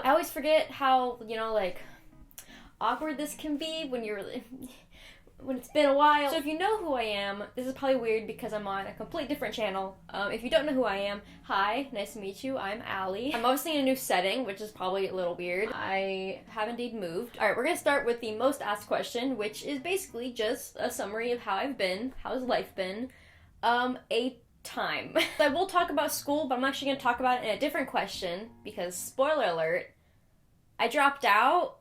I always forget how, you know, like, awkward this can be when you're when it's been a while. So if you know who I am, this is probably weird because I'm on a complete different channel. If you don't know who I am, hi, nice to meet you, I'm Allie. I'm obviously in a new setting, which is probably a little weird. I have indeed moved. Alright, we're gonna start with the most asked question, which is basically just a summary of how I've been, how's life been, a time. So I will talk about school, but I'm actually gonna talk about it in a different question, because spoiler alert, I dropped out.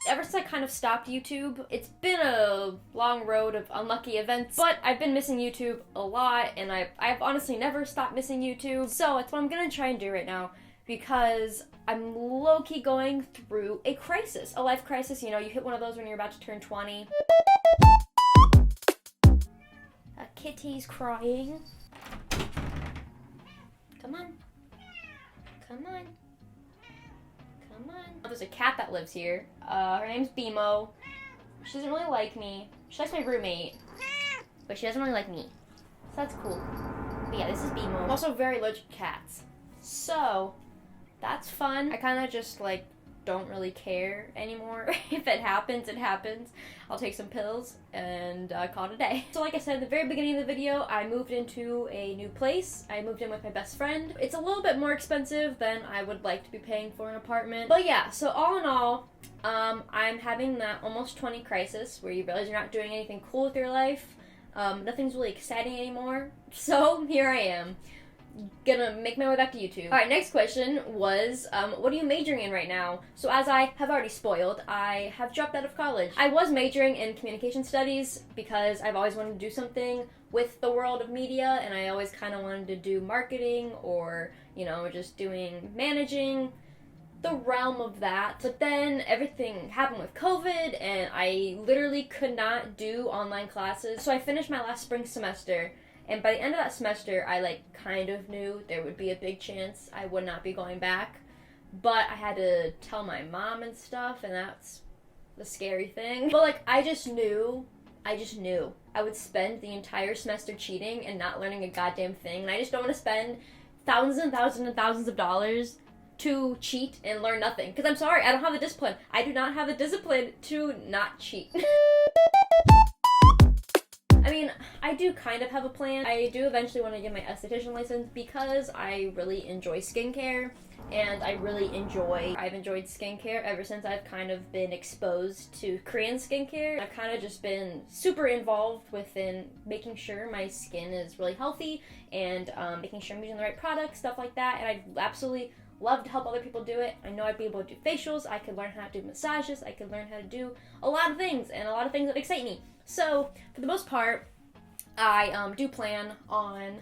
Ever since I kind of stopped YouTube, it's been a long road of unlucky events, but I've been missing YouTube a lot, and I've honestly never stopped missing YouTube, so that's what I'm gonna try and do right now, because I'm low-key going through a crisis, a life crisis. You know, you hit one of those when you're about to turn 20. A kitty's crying. Come on. Come on. Come on. There's a cat that lives here. Her name's Bimo. She doesn't really like me. She likes my roommate, but she doesn't really like me. So that's cool. But yeah, this is Bimo. I'm also very allergic to cats. So, that's fun. I kind of just, like, don't really care anymore. If it happens, it happens. I'll take some pills and call it a day. So like I said at the very beginning of the video, I moved into a new place. I moved in with my best friend. It's a little bit more expensive than I would like to be paying for an apartment. But yeah, so all in all, I'm having that almost 20 crisis where you realize you're not doing anything cool with your life. Nothing's really exciting anymore. So here I am, gonna make my way back to YouTube. Alright, next question was, what are you majoring in right now? So as I have already spoiled, I have dropped out of college. I was majoring in communication studies because I've always wanted to do something with the world of media, and I always kind of wanted to do marketing or, you know, just doing managing, the realm of that. But then everything happened with COVID, and I literally could not do online classes. So I finished my last spring semester, and by the end of that semester, I, like, kind of knew there would be a big chance I would not be going back. But I had to tell my mom and stuff, and that's the scary thing. But, like, I just knew I would spend the entire semester cheating and not learning a goddamn thing. And I just don't want to spend thousands and thousands and thousands of dollars to cheat and learn nothing. Because I'm sorry, I don't have the discipline. I do not have the discipline to not cheat. I mean, I do kind of have a plan. I do eventually want to get my esthetician license because I really enjoy skincare, and I've enjoyed skincare ever since I've kind of been exposed to Korean skincare. I've kind of just been super involved within making sure my skin is really healthy and making sure I'm using the right products, stuff like that, and I'd absolutely love to help other people do it. I know I'd be able to do facials, I could learn how to do massages, I could learn how to do a lot of things, and a lot of things that excite me. So, for the most part, I do plan on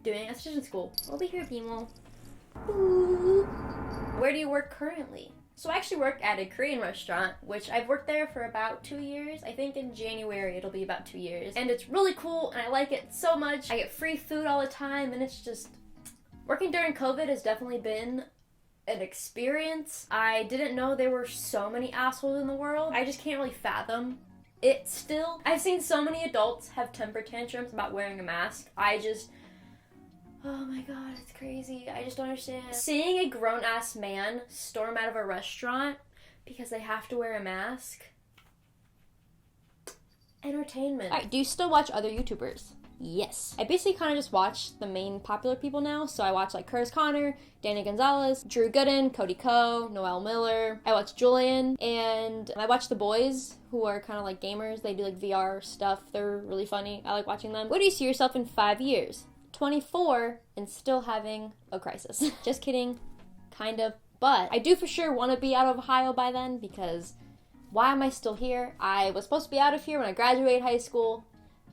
doing esthetician school. Over here, Bimo. Ooh. Where do you work currently? So I actually work at a Korean restaurant, which I've worked there for about 2 years. I think in January it'll be about 2 years. And it's really cool, and I like it so much. I get free food all the time, and it's just... Working during COVID has definitely been an experience. I didn't know there were so many assholes in the world. I just can't really fathom it still. I've seen so many adults have temper tantrums about wearing a mask. Oh my god, it's crazy. I just don't understand. Seeing a grown-ass man storm out of a restaurant because they have to wear a mask. Entertainment. Alright, do you still watch other YouTubers? Yes. I basically kind of just watch the main popular people now. So I watch like Curtis Connor, Danny Gonzalez, Drew Gooden, Cody Ko, Noel Miller. I watch Julian, and I watch the boys who are kind of like gamers. They do like VR stuff. They're really funny. I like watching them. Where do you see yourself in 5 years? 24 and still having a crisis. Just kidding. Kind of. But I do for sure want to be out of Ohio by then, because why am I still here? I was supposed to be out of here when I graduated high school.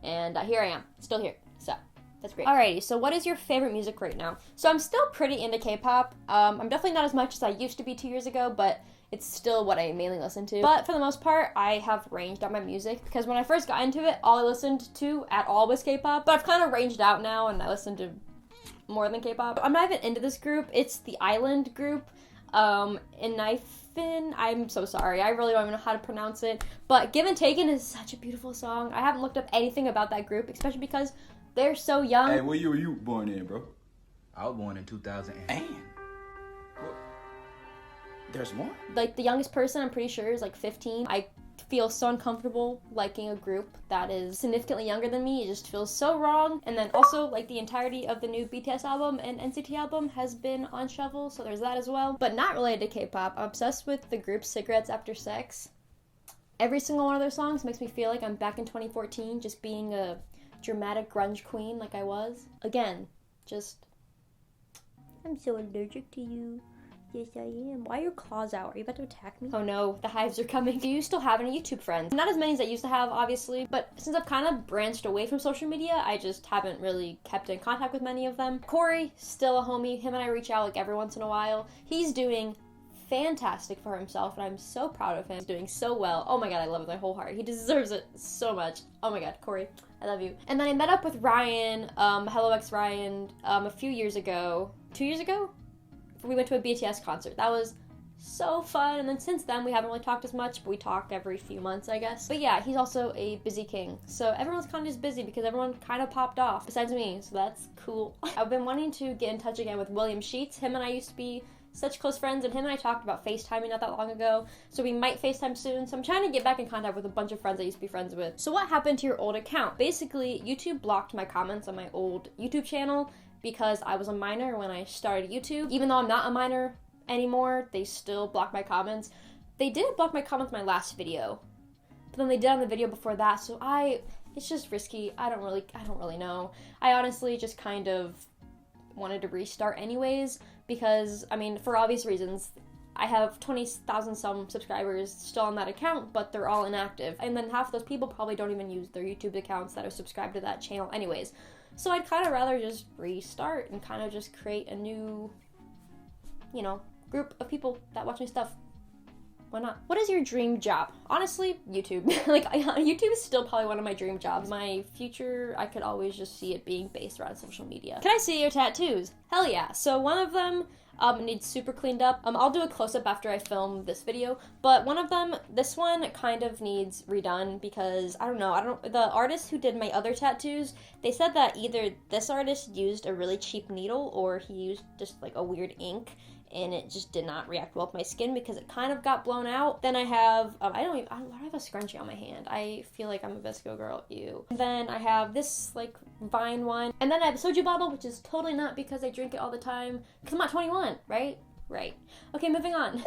And here I am, still here, so that's great. Alrighty, so what is your favorite music right now? So I'm still pretty into K-pop. I'm definitely not as much as I used to be 2 years ago, but it's still what I mainly listen to. But for the most part, I have ranged out my music, because when I first got into it, all I listened to at all was K-pop. But I've kind of ranged out now, and I listen to more than K-pop. I'm not even into this group. It's the Island group, I'm so sorry. I really don't even know how to pronounce it. But Given Taken is such a beautiful song. I haven't looked up anything about that group, especially because they're so young. Hey, where you born in, bro? I was born in 2000. And what? There's more? Like, the youngest person, I'm pretty sure, is like 15. I feel so uncomfortable liking a group that is significantly younger than me. It just feels so wrong. And then also, like, the entirety of the new BTS album and NCT album has been on shuffle, so there's that as well. But not related to K-pop. I'm obsessed with the group Cigarettes After Sex. Every single one of their songs makes me feel like I'm back in 2014, just being a dramatic grunge queen like I was. Again, just... I'm so allergic to you. Yes, I am. Why are your claws out? Are you about to attack me? Oh no, the hives are coming. Do you still have any YouTube friends? Not as many as I used to have, obviously, but since I've kind of branched away from social media, I just haven't really kept in contact with many of them. Corey, still a homie. Him and I reach out like every once in a while. He's doing fantastic for himself, and I'm so proud of him. He's doing so well. Oh my god, I love it with my whole heart. He deserves it so much. Oh my god, Corey, I love you. And then I met up with Ryan, Hello X Ryan, a few years ago. 2 years ago? We went to a BTS concert. That was so fun. And then since then, we haven't really talked as much, but we talk every few months, I guess. But yeah, he's also a busy king. So everyone's kind of just busy because everyone kind of popped off, besides me, so that's cool. I've been wanting to get in touch again with William Sheets. Him and I used to be such close friends, and him and I talked about FaceTiming not that long ago, so we might FaceTime soon. So I'm trying to get back in contact with a bunch of friends I used to be friends with. So what happened to your old account? Basically, YouTube blocked my comments on my old YouTube channel because I was a minor when I started YouTube. Even though I'm not a minor anymore, they still blocked my comments. They didn't block my comments on my last video, but then they did on the video before that, so it's just risky. I don't really know. I honestly just kind of wanted to restart anyways, because, I mean, for obvious reasons, I have 20,000 some subscribers still on that account, but they're all inactive. And then half of those people probably don't even use their YouTube accounts that are subscribed to that channel anyways. So I'd kind of rather just restart and kind of just create a new, you know, group of people that watch my stuff. Why not? What is your dream job? Honestly, YouTube. YouTube is still probably one of my dream jobs. My future, I could always just see it being based around social media. Can I see your tattoos? Hell yeah. So one of them needs super cleaned up. I'll do a close-up after I film this video, but one of them, this one kind of needs redone because, the artist who did my other tattoos, they said that either this artist used a really cheap needle or he used just like a weird ink, and it just did not react well with my skin because it kind of got blown out. Then I have, I have a scrunchie on my hand. I feel like I'm a Visco girl, ew. And then I have this, like, Vine one. And then I have a soju bottle, which is totally not because I drink it all the time, because I'm not 21, right? Right. Okay, moving on.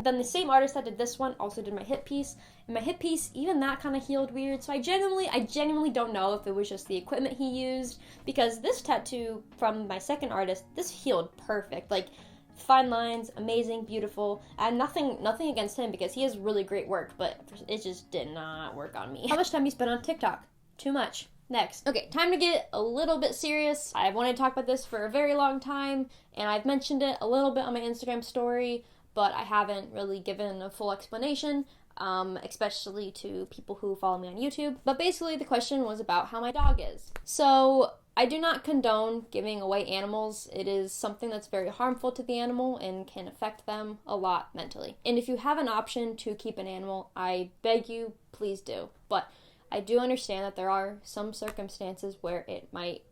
Then the same artist that did this one also did my hip piece. And my hip piece, even that kind of healed weird. So I genuinely don't know if it was just the equipment he used, because this tattoo from my second artist, this healed perfect. Like, fine lines, amazing, beautiful. And nothing against him because he has really great work, but it just did not work on me. How much time do you spend on TikTok? Too much. Next. Okay, time to get a little bit serious. I've wanted to talk about this for a very long time, and I've mentioned it a little bit on my Instagram story, but I haven't really given a full explanation, especially to people who follow me on YouTube. But basically, the question was about how my dog is. So, I do not condone giving away animals. It is something that's very harmful to the animal and can affect them a lot mentally. And if you have an option to keep an animal, I beg you, please do. But I do understand that there are some circumstances where it might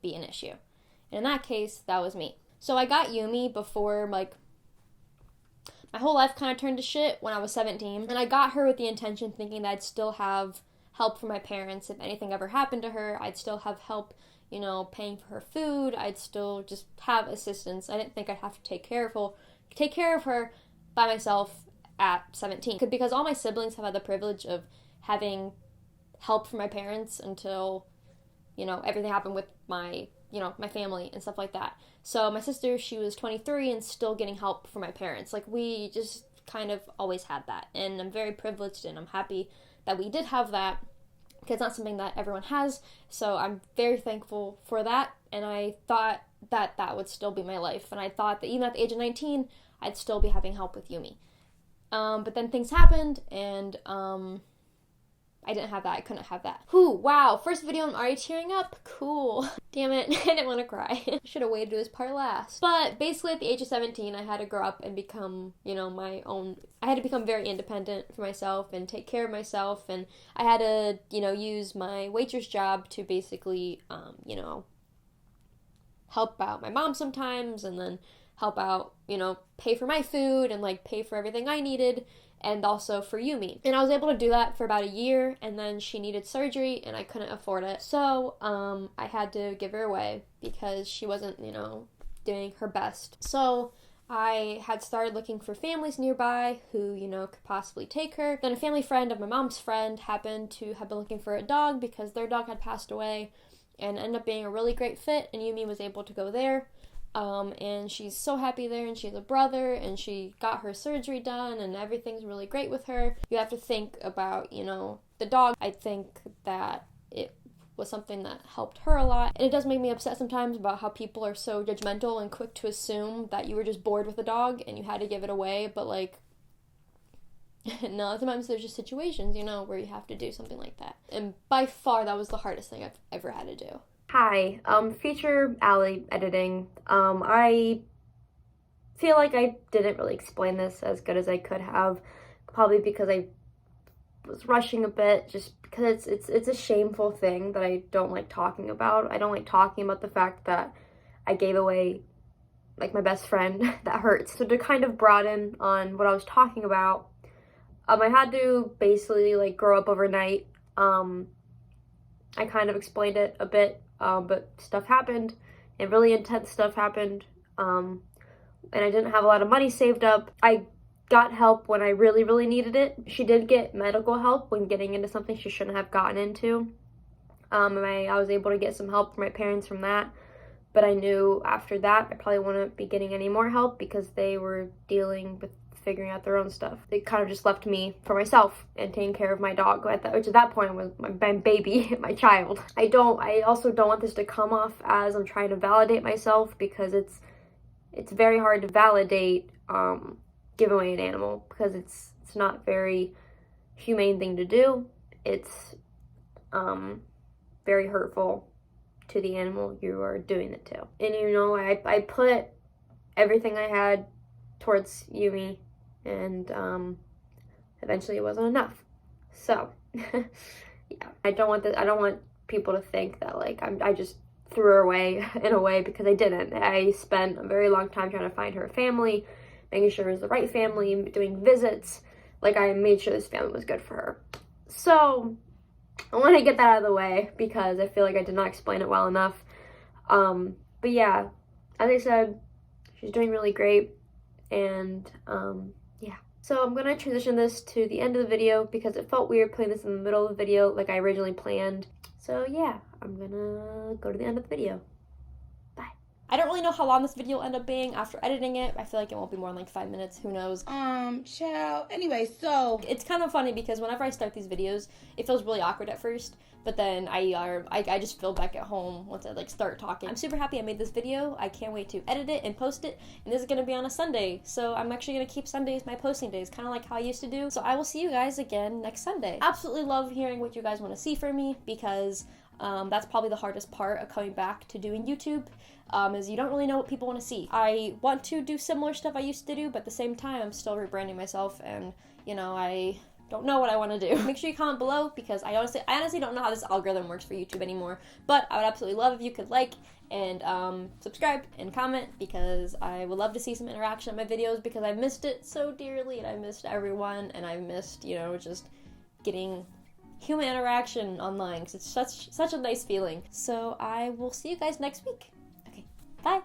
be an issue. And in that case, that was me. So I got Yumi before, like, my whole life kind of turned to shit when I was 17. And I got her with the intention thinking that I'd still have help from my parents. If anything ever happened to her, I'd still have help, paying for her food. I'd still just have assistance. I didn't think I'd have to take care of her by myself at 17. Because all my siblings have had the privilege of having help from my parents until, everything happened with my family and stuff like that. So my sister, she was 23 and still getting help from my parents. Like, we just kind of always had that. And I'm very privileged and I'm happy that we did have that, because it's not something that everyone has. So I'm very thankful for that. And I thought that that would still be my life. And I thought that even at the age of 19, I'd still be having help with Yumi. But then things happened, and I didn't have that. I couldn't have that. Whew, wow. First video, I'm already tearing up. Cool. Damn it. I didn't want to cry. I should have waited to this part last. But basically, at the age of 17, I had to grow up and become, my own. I had to become very independent for myself and take care of myself. And I had to, use my waitress job to basically, help out my mom sometimes, and then help out, you know, pay for my food and like pay for everything I needed, and also for Yumi. And I was able to do that for about a year, and then she needed surgery and I couldn't afford it. So I had to give her away because she wasn't, you know, doing her best. So I had started looking for families nearby who, you know, could possibly take her. Then a family friend of my mom's friend happened to have been looking for a dog because their dog had passed away, and ended up being a really great fit, and Yumi was able to go there. And she's so happy there, and she has a brother, and she got her surgery done, and everything's really great with her. You have to think about, you know, the dog. I think that it was something that helped her a lot. And it does make me upset sometimes about how people are so judgmental and quick to assume that you were just bored with a dog and you had to give it away, but like, no, sometimes there's just situations, you know, where you have to do something like that. And by far, that was the hardest thing I've ever had to do. Hi, future Allie editing. I feel like I didn't really explain this as good as I could have, probably because I was rushing a bit, just because it's a shameful thing that I don't like talking about. I don't like talking about the fact that I gave away, like, my best friend. That hurts. So to kind of broaden on what I was talking about, I had to basically, like, grow up overnight. I kind of explained it a bit, but stuff happened, and really intense stuff happened, and I didn't have a lot of money saved up. I got help when I really, really needed it. She did get medical help when getting into something she shouldn't have gotten into. And I was able to get some help from my parents from that, but I knew after that I probably wouldn't be getting any more help because they were dealing with figuring out their own stuff. It kind of just left me for myself and taking care of my dog, which at that point was my baby, my child. I also don't want this to come off as I'm trying to validate myself, because it's very hard to validate give away an animal, because it's not a very humane thing to do. It's very hurtful to the animal you are doing it to. And you know, I put everything I had towards Yumi, and eventually it wasn't enough. So yeah, I don't want people to think that like I just threw her away in a way, because I didn't. I spent a very long time trying to find her a family, making sure it was the right family, doing visits. Like, I made sure this family was good for her. So I want to get that out of the way, because I feel like I did not explain it well enough. But yeah, as I said, she's doing really great, and yeah. So I'm gonna transition this to the end of the video, because it felt weird putting this in the middle of the video like I originally planned. So yeah, I'm gonna go to the end of the video. Bye. I don't really know how long this video will end up being after editing it. I feel like it won't be more than like 5 minutes, who knows. Child. Anyway, so it's kind of funny because whenever I start these videos, it feels really awkward at first, but then I just feel back at home once I like start talking. I'm super happy I made this video. I can't wait to edit it and post it, and this is gonna be on a Sunday, so I'm actually gonna keep Sundays my posting days, kind of like how I used to do. So I will see you guys again next Sunday. Absolutely love hearing what you guys want to see from me, because that's probably the hardest part of coming back to doing YouTube, is you don't really know what people want to see. I want to do similar stuff I used to do, but at the same time, I'm still rebranding myself, and, you know, I don't know what I want to do. Make sure you comment below, because I honestly don't know how this algorithm works for YouTube anymore, but I would absolutely love if you could like and subscribe and comment, because I would love to see some interaction in my videos, because I missed it so dearly, and I missed everyone, and I missed, you know, just getting human interaction online, because it's such a nice feeling. So I will see you guys next week. Okay, bye.